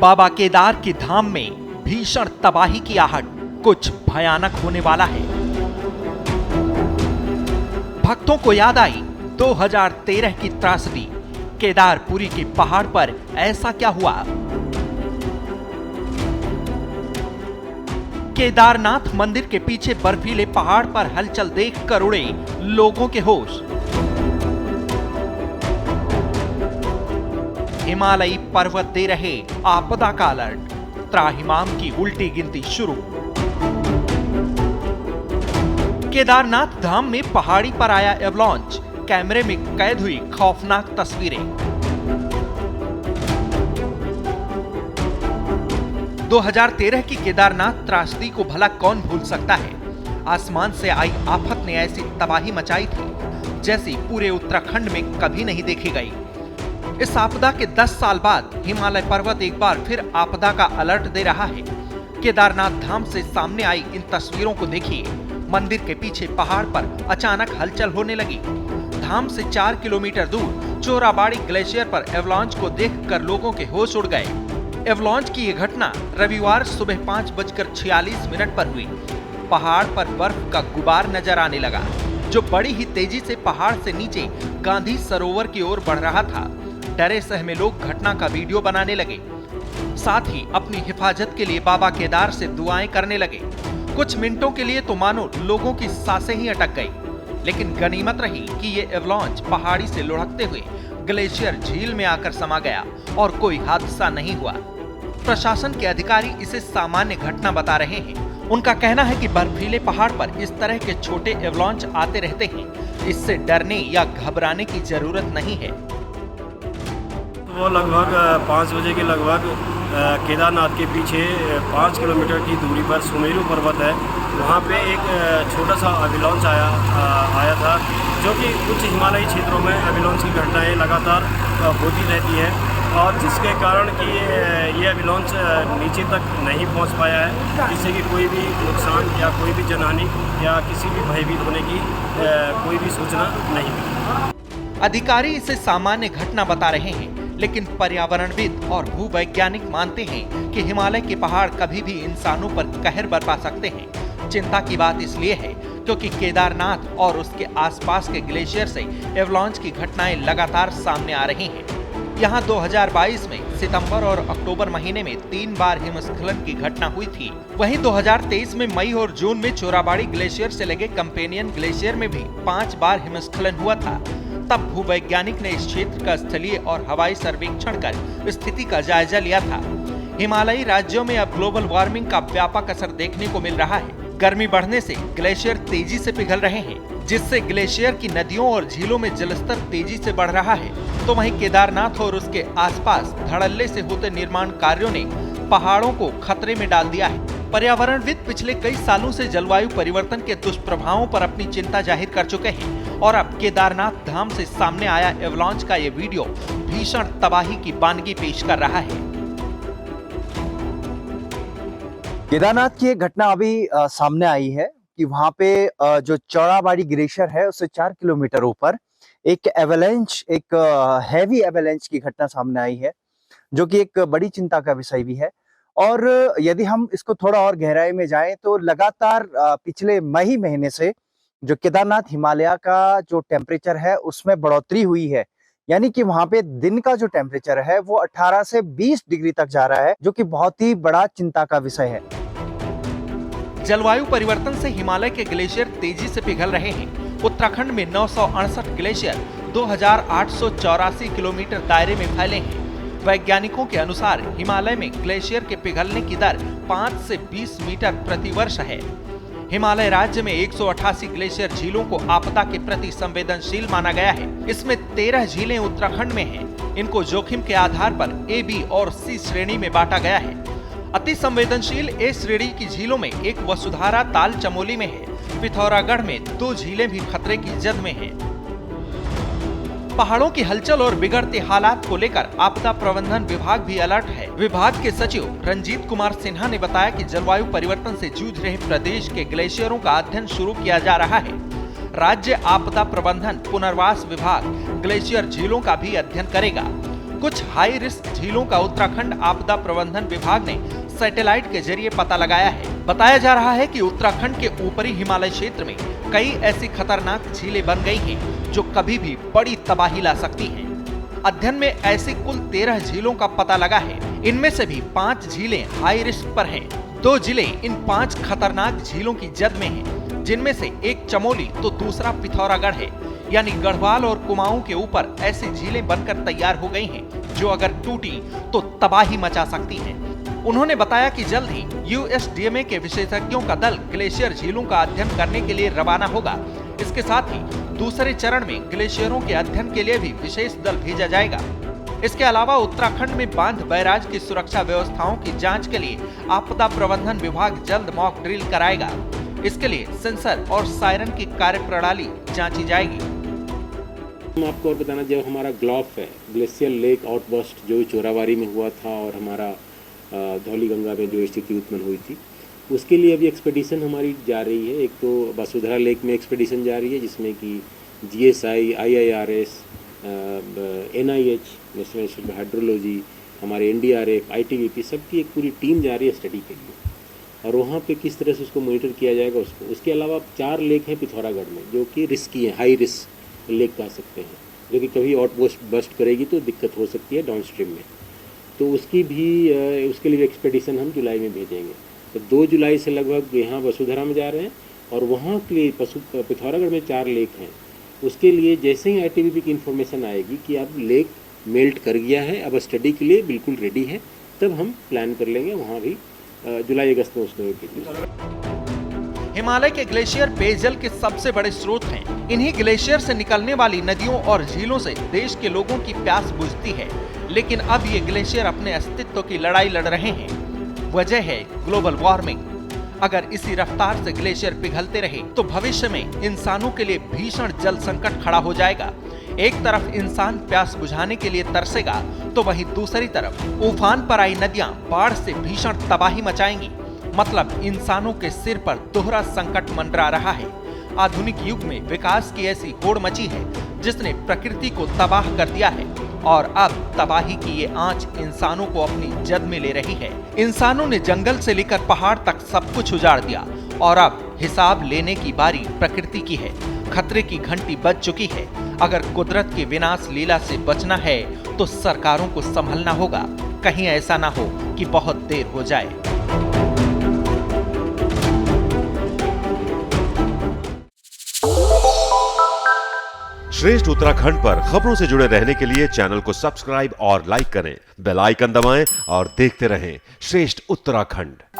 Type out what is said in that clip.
बाबा केदार की धाम में भीषण तबाही की आहट, कुछ भयानक होने वाला है। भक्तों को याद आई 2013 की त्रासदी। केदारपुरी के पहाड़ पर ऐसा क्या हुआ? केदारनाथ मंदिर के पीछे बर्फीले पहाड़ पर हलचल देखकर उड़े लोगों के होश। हिमालयी पर्वत दे रहे आपदा का अलर्ट, त्राहिमाम की उल्टी गिनती शुरू। केदारनाथ धाम में पहाड़ी पर आया एवलांच, कैमरे में कैद हुई खौफनाक तस्वीरें। 2013 की केदारनाथ त्रासदी को भला कौन भूल सकता है। आसमान से आई आफत ने ऐसी तबाही मचाई थी जैसी पूरे उत्तराखंड में कभी नहीं देखी गई। इस आपदा के 10 साल बाद हिमालय पर्वत एक बार फिर आपदा का अलर्ट दे रहा है। केदारनाथ धाम से सामने आई इन तस्वीरों को देखिए। मंदिर के पीछे पहाड़ पर अचानक हलचल होने लगी। धाम से 4 किलोमीटर दूर चोराबाड़ी ग्लेशियर पर एवलांच को देखकर लोगों के होश उड़ गए। एवलांच की यह घटना रविवार सुबह 5:46 पर हुई। पहाड़ पर बर्फ का गुबार नजर आने लगा, जो बड़ी ही तेजी से पहाड़ से नीचे गांधी सरोवर की ओर बढ़ रहा था। डरे सहमे लोग घटना का वीडियो बनाने लगे, साथ ही अपनी हिफाजत के लिए बाबा केदार से दुआएं करने लगे। कुछ मिनटों के लिए तो मानो लोगों की सांसें ही अटक गई, लेकिन गनीमत रही कि ये एवलांच पहाड़ी से लुढ़कते हुए ग्लेशियर झील में आकर समा गया और कोई हादसा नहीं हुआ। प्रशासन के अधिकारी इसे सामान्य घटना बता रहे हैं। उनका कहना है कि बर्फीले पहाड़ पर इस तरह के छोटे एवलांच आते रहते हैं, इससे डरने या घबराने की जरूरत नहीं है। वो लगभग 5 बजे के लगभग केदारनाथ के पीछे 5 किलोमीटर की दूरी पर सुमेरु पर्वत है। वहाँ पे एक छोटा सा एवलांच आया था, जो कि कुछ हिमालयी क्षेत्रों में एवलांच की घटनाएं लगातार होती रहती हैं, और जिसके कारण कि ये एवलांच नीचे तक नहीं पहुँच पाया है, जिससे कि कोई भी नुकसान या कोई भी जनहानि या किसी भी भयभीत होने की कोई भी सूचना नहीं मिली। अधिकारी इसे सामान्य घटना बता रहे हैं, लेकिन पर्यावरणविद और भूवैज्ञानिक मानते हैं कि हिमालय के पहाड़ कभी भी इंसानों पर कहर बरपा सकते हैं। चिंता की बात इसलिए है क्योंकि केदारनाथ और उसके आसपास के ग्लेशियर से एवलांच की घटनाएं लगातार सामने आ रही हैं। यहाँ 2022 में सितंबर और अक्टूबर महीने में 3 बार हिमस्खलन की घटना हुई थी। वहीं 2023 में मई और जून में चोराबाड़ी ग्लेशियर से लगे कंपेनियन ग्लेशियर में भी 5 बार हिमस्खलन हुआ था। तब भूवैज्ञानिक ने इस क्षेत्र का स्थलीय और हवाई सर्वेक्षण कर स्थिति का जायजा लिया था। हिमालयी राज्यों में अब ग्लोबल वार्मिंग का व्यापक असर देखने को मिल रहा है। गर्मी बढ़ने से ग्लेशियर तेजी से पिघल रहे हैं, जिससे ग्लेशियर की नदियों और झीलों में जलस्तर तेजी से बढ़ रहा है। तो वहीं केदारनाथ और उसके आसपास धड़ल्ले से होते निर्माण कार्यों ने पहाड़ों को खतरे में डाल दिया है। पर्यावरणविद पिछले कई सालों से जलवायु परिवर्तन के दुष्प्रभावों पर अपनी चिंता जाहिर कर चुके हैं, और अब केदारनाथ धाम से सामने आया एवलांच का ये वीडियो भीषण तबाही की बानगी पेश कर रहा है। केदारनाथ की एक घटना अभी सामने आई है कि वहां पे जो चौराबाड़ी ग्लेशियर है उससे 4 किलोमीटर ऊपर एक एवलांच, एक हैवी एवलांच की घटना सामने आई है, जो कि एक बड़ी चिंता का विषय भी है। और यदि हम इसको थोड़ा और गहराई में जाएं तो लगातार पिछले मई महीने से जो केदारनाथ हिमालय का जो टेम्परेचर है उसमें बढ़ोतरी हुई है। यानी कि वहां पे दिन का जो टेम्परेचर है वो 18 से 20 डिग्री तक जा रहा है, जो कि बहुत ही बड़ा चिंता का विषय है। जलवायु परिवर्तन से हिमालय के ग्लेशियर तेजी से पिघल रहे हैं। उत्तराखंड में 968 ग्लेशियर 2884 किलोमीटर दायरे में फैले हैं। वैज्ञानिकों के अनुसार हिमालय में ग्लेशियर के पिघलने की दर 5 से 20 मीटर प्रति वर्ष है। हिमालय राज्य में 188 ग्लेशियर झीलों को आपदा के प्रति संवेदनशील माना गया है। इसमें 13 झीलें उत्तराखंड में हैं। इनको जोखिम के आधार पर ए, बी और सी श्रेणी में बांटा गया है। अति संवेदनशील ए श्रेणी की झीलों में एक वसुधारा ताल चमोली में है। पिथौरागढ़ में 2 झीलें भी खतरे की जद में हैं। पहाड़ों की हलचल और बिगड़ते हालात को लेकर आपदा प्रबंधन विभाग भी अलर्ट है। विभाग के सचिव रंजीत कुमार सिन्हा ने बताया कि जलवायु परिवर्तन से जूझ रहे प्रदेश के ग्लेशियरों का अध्ययन शुरू किया जा रहा है। राज्य आपदा प्रबंधन पुनर्वास विभाग ग्लेशियर झीलों का भी अध्ययन करेगा। कुछ हाई रिस्क झीलों का उत्तराखंड आपदा प्रबंधन विभाग ने सैटेलाइट के जरिए पता लगाया है। बताया जा रहा है कि उत्तराखंड के ऊपरी हिमालय क्षेत्र में कई ऐसी खतरनाक झीलें बन गई हैं जो कभी भी बड़ी तबाही ला सकती हैं। अध्ययन में ऐसी कुल 13 झीलों का पता लगा है। इनमें से भी 5 झीलें हाई रिस्क पर हैं। 2 जिले इन 5 खतरनाक झीलों की जद में हैं, जिनमें से एक चमोली तो दूसरा पिथौरागढ़ है। यानी गढ़वाल और कुमाऊं के ऊपर ऐसी झीलें बनकर तैयार हो गई हैं जो अगर टूटी तो तबाही मचा सकती हैं। उन्होंने बताया कि जल्द ही USDMA के विशेषज्ञों का दल ग्लेशियर झीलों का अध्ययन करने के लिए रवाना होगा। इसके साथ ही दूसरे चरण में ग्लेशियरों के अध्ययन के लिए भी विशेष दल भेजा जाएगा। इसके अलावा उत्तराखंड में बांध बैराज की सुरक्षा व्यवस्थाओं की जांच के लिए आपदा प्रबंधन विभाग जल्द मॉक ड्रिल कराएगा। इसके लिए सेंसर और सायरन की कार्यप्रणाली जांची जाएगी। हम आपको और बताना, जब हमारा ग्लॉफ है ग्लेशियर लेक आउटबर्स्ट जो चोराबाड़ी में हुआ था और हमारा धौली गंगा में जो स्थिति उत्पन्न हुई थी, उसके लिए अभी एक्सपेडिशन हमारी जा रही है। एक तो वसुधरा लेक में एक्सपेडिशन जा रही है जिसमें कि GSI, IIRS, NIH national institute of hydrology, हमारे NDRF, ITBP सबकी एक पूरी टीम जा रही है स्टडी के लिए। और वहाँ पे किस तरह से उसको मॉनिटर किया जाएगा उसको। उसके अलावा 4 लेक हैं पिथौरागढ़ में जो कि रिस्की हैं, हाई रिस्क लेक कह सकते हैं, जो कि कभी आउटबर्स्ट बस्ट करेगी तो दिक्कत हो सकती है डाउनस्ट्रीम में। तो उसकी भी उसके लिए एक्सपेडिशन हम जुलाई में भेजेंगे। तो 2 जुलाई से लगभग यहाँ वसुधरा में जा रहे हैं और वहाँ के लिए पिथौरागढ़ में 4 लेक हैं। उसके लिए जैसे ही ITBP की इन्फॉर्मेशन आएगी कि अब लेक मेल्ट कर गया है, अब स्टडी के लिए बिल्कुल रेडी है, तब हम प्लान कर लेंगे वहाँ भी जुलाई अगस्त में उसको। हिमालय के ग्लेशियर पेयजल के सबसे बड़े स्रोत हैं। इन्हीं ग्लेशियर से निकलने वाली नदियों और झीलों से देश के लोगों की प्यास बुझती है, लेकिन अब ये ग्लेशियर अपने अस्तित्व की लड़ाई लड़ रहे हैं। वजह है ग्लोबल वार्मिंग। अगर इसी रफ्तार से ग्लेशियर पिघलते रहे तो भविष्य में इंसानों के लिए भीषण जल संकट खड़ा हो जाएगा। एक तरफ इंसान प्यास बुझाने के लिए तरसेगा तो वहीं दूसरी तरफ उफान पर आई नदियां बाढ़ से भीषण तबाही मचाएंगी। मतलब इंसानों के सिर पर दोहरा संकट मंडरा रहा है। आधुनिक युग में विकास की ऐसी होड़ मची है जिसने प्रकृति को तबाह कर दिया है और अब तबाही की ये आंच इंसानों को अपनी जद में ले रही है। इंसानों ने जंगल से लेकर पहाड़ तक सब कुछ उजाड़ दिया और अब हिसाब लेने की बारी प्रकृति की है। खतरे की घंटी बज चुकी है। अगर कुदरत की विनाश लीला से बचना है तो सरकारों को संभलना होगा। कहीं ऐसा ना हो कि बहुत देर हो जाए। श्रेष्ठ उत्तराखंड पर खबरों से जुड़े रहने के लिए चैनल को सब्सक्राइब और लाइक करें, बेल आइकन दबाएं और देखते रहें श्रेष्ठ उत्तराखंड।